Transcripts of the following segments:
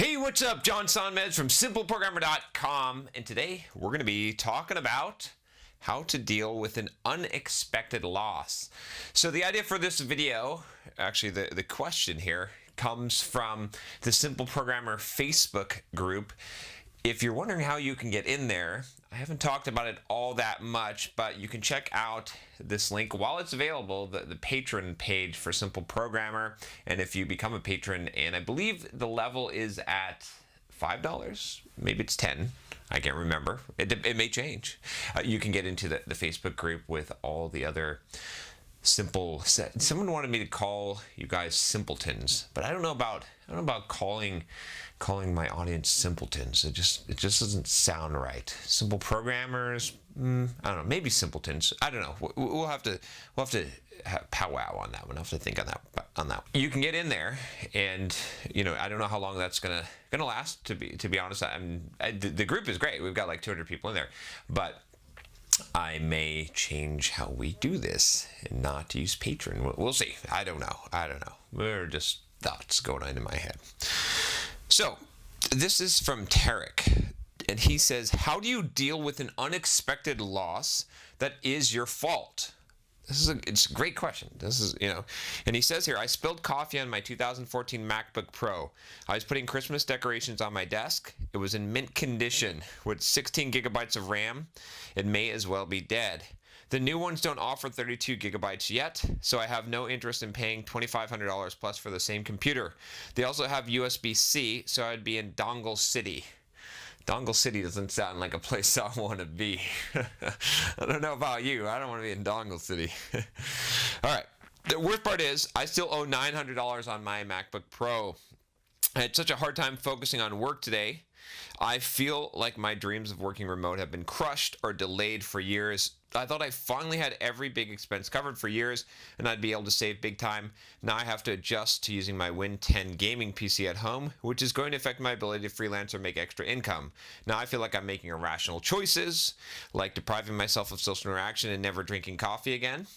Hey, what's up? John Sonmez from simpleprogrammer.com, and today we're going to be talking about how to deal with an unexpected loss. So the idea for this video, actually the question here, comes from the Simple Programmer Facebook group. If you're wondering how you can get in there, I haven't talked about it all that much, but you can check out this link while it's available, the patron page for Simple Programmer. And if you become a patron, and I believe the level is at $5, maybe it's 10, I can't remember. It may change. You can get into the Facebook group with all the other someone wanted me to call you guys simpletons, but I don't know about calling my audience simpletons. It just doesn't sound right. Simple programmers, I don't know, maybe simpletons. I don't know. We'll have to powwow on that one. I'll have to think on that. You can get in there, and I don't know how long that's gonna last. To be honest, the group is great. We've got like 200 people in there, but I may change how we do this and not use Patreon. We'll see. I don't know. We're just thoughts going on in my head. So this is from Tarek, and he says, how do you deal with an unexpected loss that is your fault? It's a great question. And he says here, I spilled coffee on my 2014 MacBook Pro. I was putting Christmas decorations on my desk. It was in mint condition with 16 gigabytes of RAM. It may as well be dead. The new ones don't offer 32 gigabytes yet, so I have no interest in paying $2,500 plus for the same computer. They also have USB-C, so I'd be in Dongle City. Dongle City doesn't sound like a place I want to be. I don't know about you. I don't want to be in Dongle City. All right. The worst part is I still owe $900 on my MacBook Pro. I had such a hard time focusing on work today. I feel like my dreams of working remote have been crushed or delayed for years. I thought I finally had every big expense covered for years and I'd be able to save big time. Now I have to adjust to using my Win 10 gaming PC at home, which is going to affect my ability to freelance or make extra income. Now I feel like I'm making irrational choices, like depriving myself of social interaction and never drinking coffee again.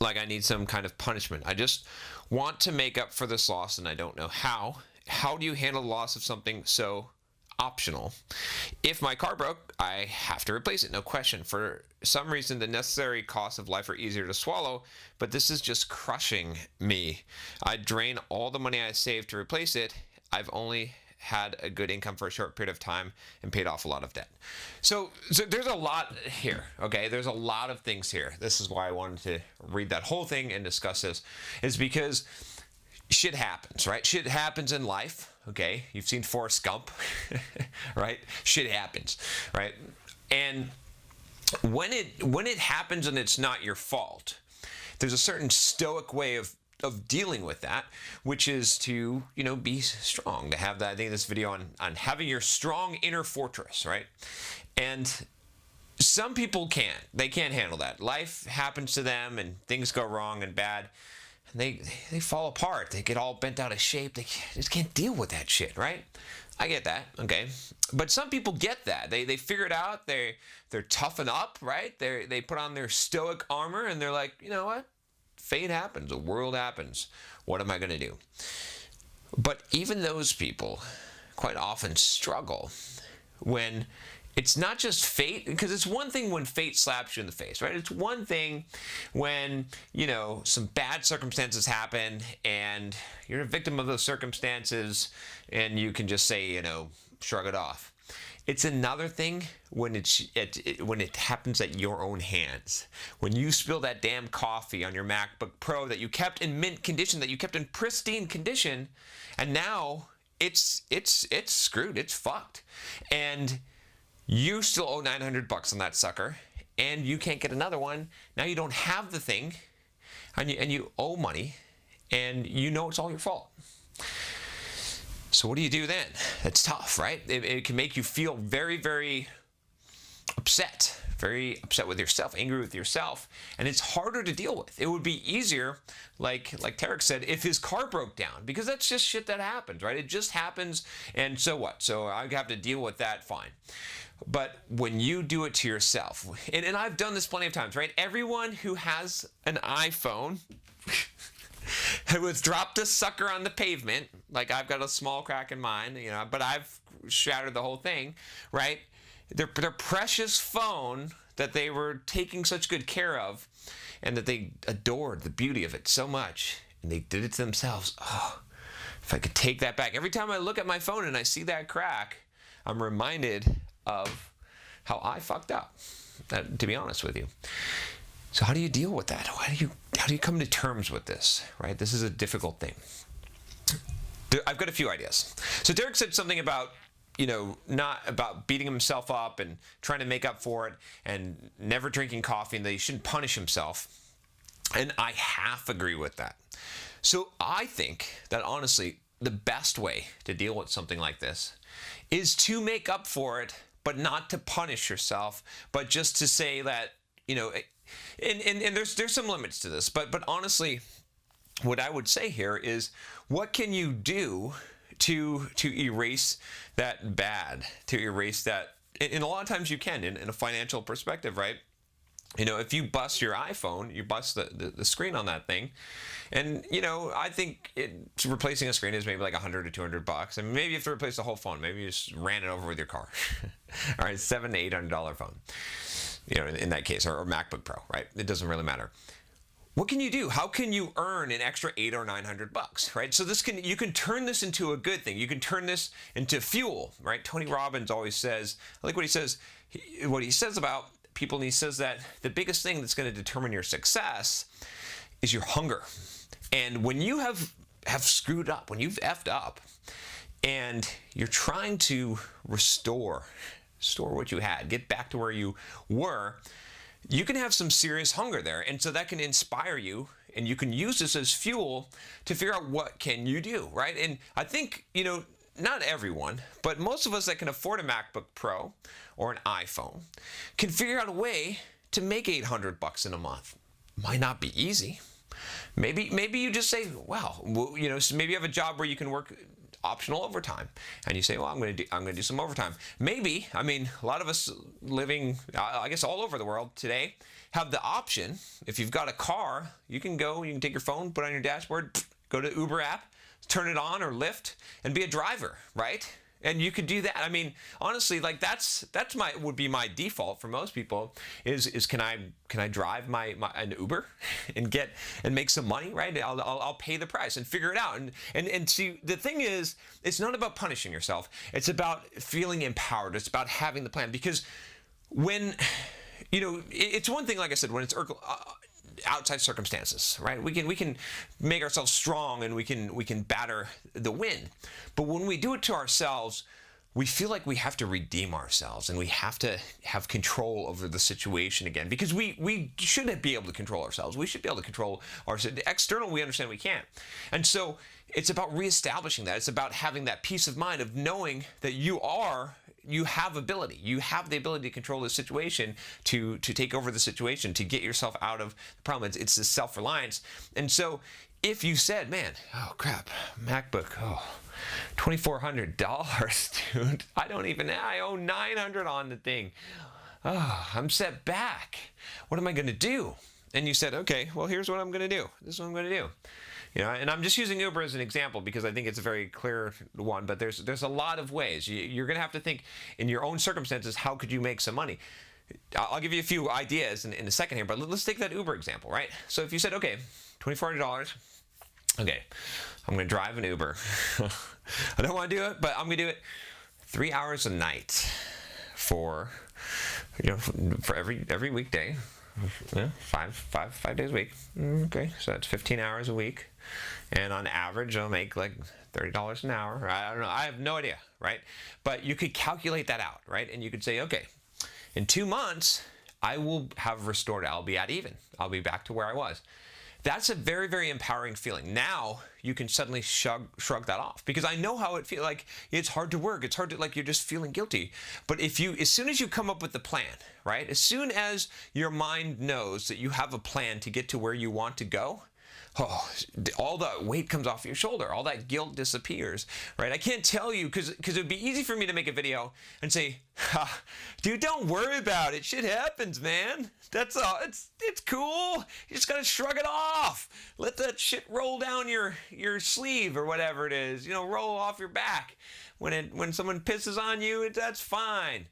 Like I need some kind of punishment. I just want to make up for this loss and I don't know how. How do you handle the loss of something so optional? If my car broke, I have to replace it, no question. For some reason, the necessary costs of life are easier to swallow, but this is just crushing me. I drain all the money I saved to replace it. I've only had a good income for a short period of time and paid off a lot of debt. So there's a lot here, okay? There's a lot of things here. This is why I wanted to read that whole thing and discuss this, is because shit happens, right? Shit happens in life, okay? You've seen Forrest Gump, right? Shit happens, right? And when it happens and it's not your fault, there's a certain stoic way of dealing with that, which is to, be strong, to have that. I think this video on having your strong inner fortress, right? And some people can't. They can't handle that. Life happens to them and things go wrong and bad. And they fall apart. They get all bent out of shape. They just can't deal with that shit, right? I get that, okay? But some people get that. They figure it out. They're toughen up, right? They put on their stoic armor and they're like, you know what? Fate happens. The world happens. What am I going to do? But even those people quite often struggle when it's not just fate, because it's one thing when fate slaps you in the face, right? It's one thing when, some bad circumstances happen and you're a victim of those circumstances and you can just say, shrug it off. It's another thing when when it happens at your own hands. When you spill that damn coffee on your MacBook Pro that you kept in mint condition, that you kept in pristine condition, and now it's screwed, it's fucked. And you still owe $900 on that sucker, and you can't get another one. Now you don't have the thing, and you owe money, and it's all your fault. So what do you do then? It's tough, right? It can make you feel very, very upset with yourself, angry with yourself, and it's harder to deal with. It would be easier, like Tarek said, if his car broke down, because that's just shit that happens, right? It just happens, and so what? So I have to deal with that, fine. But when you do it to yourself, and I've done this plenty of times, right? Everyone who has an iPhone I would drop this sucker on the pavement. Like, I've got a small crack in mine, but I've shattered the whole thing, right? Their precious phone that they were taking such good care of, and that they adored the beauty of it so much, and they did it to themselves. Oh, if I could take that back. Every time I look at my phone and I see that crack, I'm reminded of how I fucked up, to be honest with you. So how do you deal with that? How do you come to terms with this, right? This is a difficult thing. I've got a few ideas. So Derek said something about, not about beating himself up and trying to make up for it and never drinking coffee, and that he shouldn't punish himself. And I half agree with that. So I think that honestly, the best way to deal with something like this is to make up for it, but not to punish yourself, but just to say that, and there's some limits to this, but honestly, what I would say here is, what can you do to erase that bad, to erase that? And a lot of times you can, in a financial perspective, right? If you bust your iPhone, you bust the screen on that thing, and I think replacing a screen is maybe like $100 to $200. And maybe you have to replace the whole phone. Maybe you just ran it over with your car. All right, $700 to $800 phone. In that case, or MacBook Pro, right? It doesn't really matter. What can you do? How can you earn an extra $800 or $900, right? So you can turn this into a good thing. You can turn this into fuel, right? Tony Robbins always says, I like what he says. What he says about people, and he says that the biggest thing that's going to determine your success is your hunger. And when you have screwed up, when you've effed up, and you're trying to restore what you had, get back to where you were, you can have some serious hunger there. And so that can inspire you, and you can use this as fuel to figure out what can you do, right? And I think, not everyone, but most of us that can afford a MacBook Pro or an iPhone can figure out a way to make $800 in a month. Might not be easy. Maybe you just say, wow, so maybe you have a job where you can work optional overtime, and you say, well, I'm going to do some overtime. Maybe, a lot of us living, I guess, all over the world today have the option. If you've got a car, you can take your phone, put it on your dashboard, go to the Uber app, turn it on, or Lyft, and be a driver, right? And you could do that. Honestly, like that's would be my default for most people is can I drive an Uber and make some money, right? I'll pay the price and figure it out. And see, the thing is, it's not about punishing yourself. It's about feeling empowered. It's about having the plan, because when it's one thing, like I said, when it's outside circumstances, right? We can make ourselves strong, and we can batter the wind. But when we do it to ourselves, we feel like we have to redeem ourselves, and we have to have control over the situation again, because we shouldn't be able to control ourselves. We should be able to control ourselves. External, we understand we can't. And so it's about reestablishing that. It's about having that peace of mind of knowing that you have ability. You have the ability to control the situation, to take over the situation, to get yourself out of the problem. It's the self-reliance. And so if you said, man, oh crap, MacBook, $2,400, dude. I owe $900 on the thing. Oh, I'm set back. What am I going to do? And you said, okay, well, here's what I'm going to do. This is what I'm going to do. And I'm just using Uber as an example because I think it's a very clear one, but there's a lot of ways. You're going to have to think in your own circumstances, how could you make some money? I'll give you a few ideas in a second here, but let's take that Uber example, right? So if you said, okay, $2,400, okay, I'm going to drive an Uber. I don't want to do it, but I'm going to do it 3 hours a night for every weekday. Yeah, five days a week. Okay, so that's 15 hours a week, and on average, I'll make like $30 an hour. I don't know. I have no idea, right? But you could calculate that out, right? And you could say, okay, in 2 months, I will have restored. I'll be at even. I'll be back to where I was. That's a very, very empowering feeling. Now you can suddenly shrug that off, because I know how it feels. Like, it's hard to work. It's hard to, like, you're just feeling guilty. But as soon as you come up with the plan, right? As soon as your mind knows that you have a plan to get to where you want to go, oh, all the weight comes off your shoulder. All that guilt disappears, right? I can't tell you because it would be easy for me to make a video and say, ha, dude, don't worry about it. Shit happens, man. That's all. It's cool. You just gotta shrug it off. Let that shit roll down your sleeve or whatever it is. Roll off your back. When someone pisses on you, that's fine.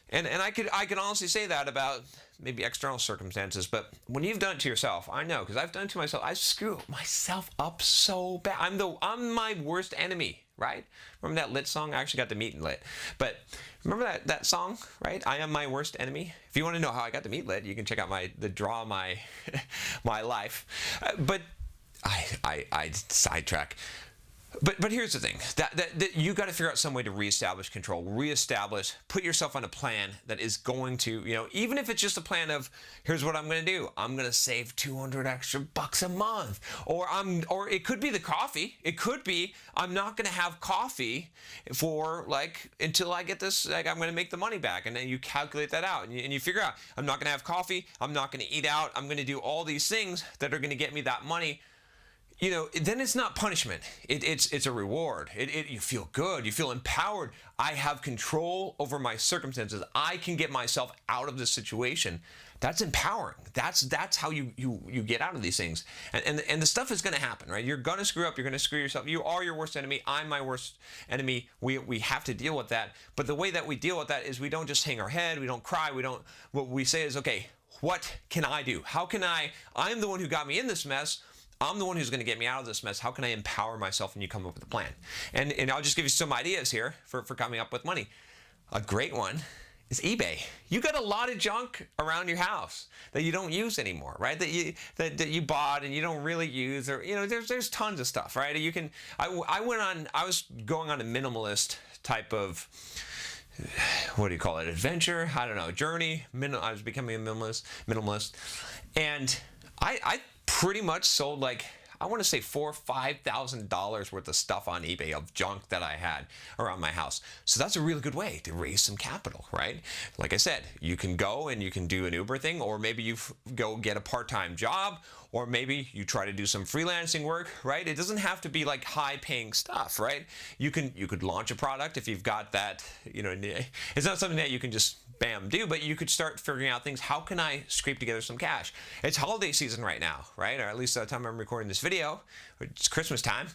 And I could honestly say that about maybe external circumstances, but when you've done it to yourself, I know, because I've done it to myself, I screw myself up so bad. I'm my worst enemy, right? Remember that Lit song? I actually got to meet Lit. But remember that song, right? I am my worst enemy. If you want to know how I got to meet Lit, you can check out my my life. But I sidetrack. But here's the thing, that you got to figure out some way to reestablish control, put yourself on a plan that is going to, even if it's just a plan of, here's what I'm going to do. I'm going to save $200 extra a month, or it could be the coffee. It could be, I'm not going to have coffee for until I get this, I'm going to make the money back. And then you calculate that out and you figure out, I'm not going to have coffee. I'm not going to eat out. I'm going to do all these things that are going to get me that money. Then it's not punishment. It's a reward. You feel good. You feel empowered. I have control over my circumstances. I can get myself out of this situation. That's empowering. That's how you get out of these things. And the stuff is going to happen, right? You're going to screw up. You're going to screw yourself. You are your worst enemy. I'm my worst enemy. We have to deal with that. But the way that we deal with that is we don't just hang our head. We don't cry. What we say is, okay, what can I do? How can I'm the one who got me in this mess. I'm the one who's going to get me out of this mess. How can I empower myself? And you come up with a plan. And I'll just give you some ideas here for coming up with money. A great one is eBay. You got a lot of junk around your house that you don't use anymore, right? That you bought and you don't really use, or there's tons of stuff, right? I was going on a minimalist type of, what do you call it? Adventure? I don't know. Journey. I was becoming a minimalist, and I pretty much sold I want to say $4,000 or $5,000 worth of stuff on eBay of junk that I had around my house. So that's a really good way to raise some capital, right? Like I said, you can go and you can do an Uber thing, or maybe you go get a part-time job, or maybe you try to do some freelancing work, right? It doesn't have to be high-paying stuff, right? You could launch a product if you've got that, it's not something that you can just bam do, but you could start figuring out things. How can I scrape together some cash? It's holiday season right now, right? Or at least by the time I'm recording this video, it's Christmas time.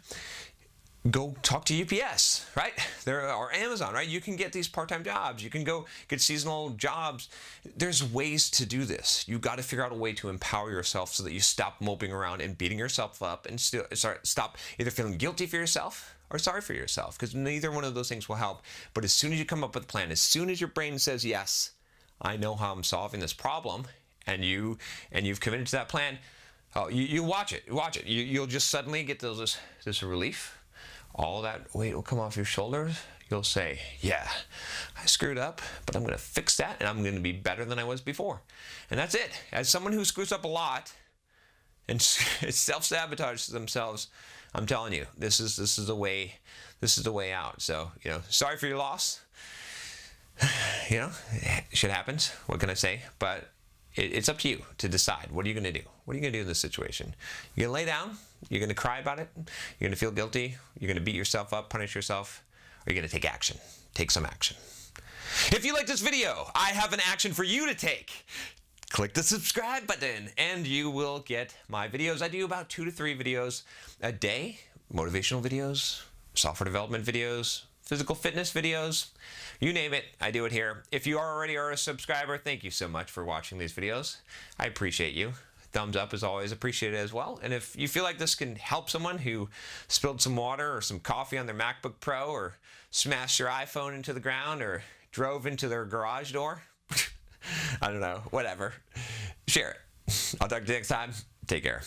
Go talk to UPS, right? Or Amazon, right? You can get these part-time jobs. You can go get seasonal jobs. There's ways to do this. You got to figure out a way to empower yourself so that you stop moping around and beating yourself up and stop either feeling guilty for yourself or sorry for yourself, because neither one of those things will help. But as soon as you come up with a plan, as soon as your brain says, yes, I know how I'm solving this problem, and you've committed to that plan, you watch it. You'll just suddenly get this relief. All that weight will come off your shoulders. You'll say, yeah, I screwed up, but I'm going to fix that, and I'm going to be better than I was before. And that's it. As someone who screws up a lot and self-sabotages themselves, I'm telling you, this is the way out. So, sorry for your loss. Shit happens. What can I say? But it's up to you to decide. What are you going to do? What are you going to do in this situation? You're going to lay down? You're going to cry about it? You're going to feel guilty? You're going to beat yourself up, punish yourself? Or are you going to take action? Take some action. If you like this video, I have an action for you to take. Click the subscribe button and you will get my videos. I do about 2 to 3 videos a day. Motivational videos, software development videos, physical fitness videos, you name it, I do it here. If you already are a subscriber, thank you so much for watching these videos. I appreciate you. Thumbs up is always appreciated as well. And if you feel like this can help someone who spilled some water or some coffee on their MacBook Pro, or smashed their iPhone into the ground, or drove into their garage door, I don't know, whatever, share it. I'll talk to you next time. Take care.